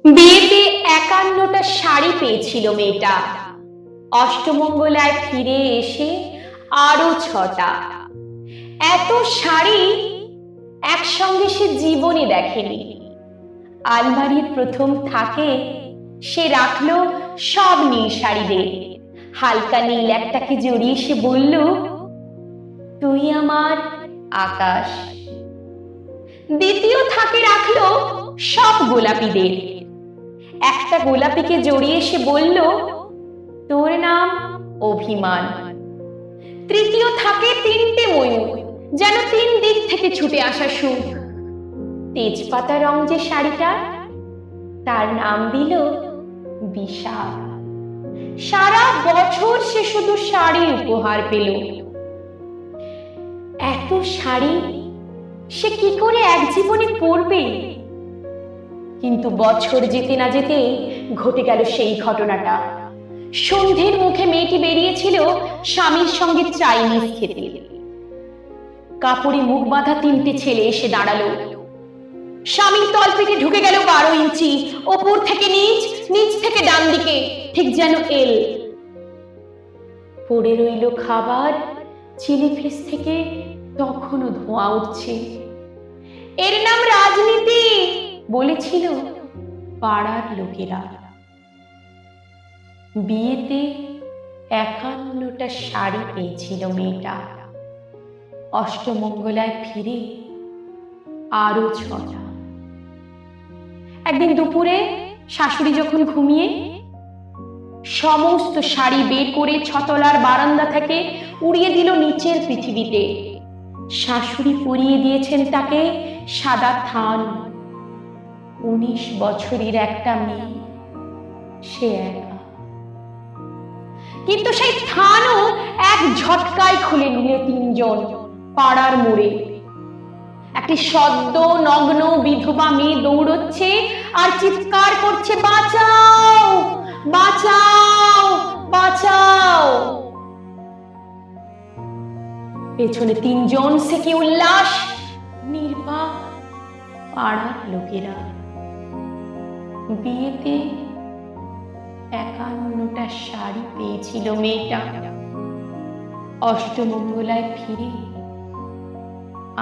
বিয়েতে ৫১টা শাড়ি পেয়েছিল মেয়েটা। অষ্টমঙ্গলায় ফিরে এসে আরো ৬টা। এত শাড়ি একসঙ্গে সে জীবনে দেখেনি। আলমারির প্রথম থাকে সে রাখলো সব নীল শাড়িদের। হালকা নীল একটাকে জড়িয়ে সে বলল, তুই আমার আকাশ। দ্বিতীয় থাকে রাখলো সব গোলাপিদের। একটা গোলাপিকে জড়িয়ে সে বলল, তোর নাম অভিমান। তৃতীয় থাকে ৩টে ময়ূর, যেন ৩ দিক থেকে ছুটে আসা সুখ। তেজপাতা রং যে শাড়িটা, তার নাম দিল বিষাদ। সারা বছর সে শুধু শাড়ি উপহার পেল। এত শাড়ি সে কি করে এক জীবনে পরবে? কিন্তু বছর যেতে না যেতে ঘটে গেল সেই ঘটনাটা। সন্ধ্যের মুখে মেয়েটি বেরিয়েছিল স্বামীর সঙ্গে চাইনিজ খেতে। কাপড়ে মুখ বাঁধা ৩টে ছেলে এসে দাঁড়ালো। স্বামীর তলপেটে ঢুকে গেল ১২ ইঞ্চি, ওপর থেকে নিচ, নিচ থেকে ডান দিকে, ঠিক যেন এল। পড়ে রইল খাবার, চিলি ফিস থেকে তখনও ধোঁয়া উঠছে। এর নাম রাজনীতি, বলেছিল পাড়ার লোকেরা। বিয়েতে ৫১টা শাড়ি পেয়েছিল মেয়েটা। অষ্টমঙ্গলায় ফিরে আরো ৬টা। একদিন দুপুরে শাশুড়ি যখন ঘুমিয়ে, সমস্ত শাড়ি বের করে ৬তলার বারান্দা থেকে উড়িয়ে দিল নিচের পৃথিবীতে। শাশুড়ি পরিয়ে দিয়েছেন তাকে সাদা থান। ১৯ বছরের একটা মেয়ে, সে একা। কিন্তু সেই থানও এক ঝটকায় খুলে নিল ৩জন পাড়ার মোড়ে। একটি সদ্য নগ্ন বিধবা মেয়ে দৌড়চ্ছে আর চিৎকার করছে, বাঁচাও বাঁচাও বাঁচাও। পেছনে ৩জন, সে কি উল্লাস! নির্বাক পাড়ার লোকেরা। বিয়েতে ৫১টা শাড়ি পেয়েছিল মেয়েটা। অষ্টমঙ্গলায় ফিরে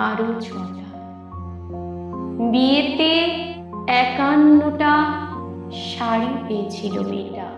আরো ৬টা। বিয়েতে ৫১টা শাড়ি পেয়েছিল মেয়েটা।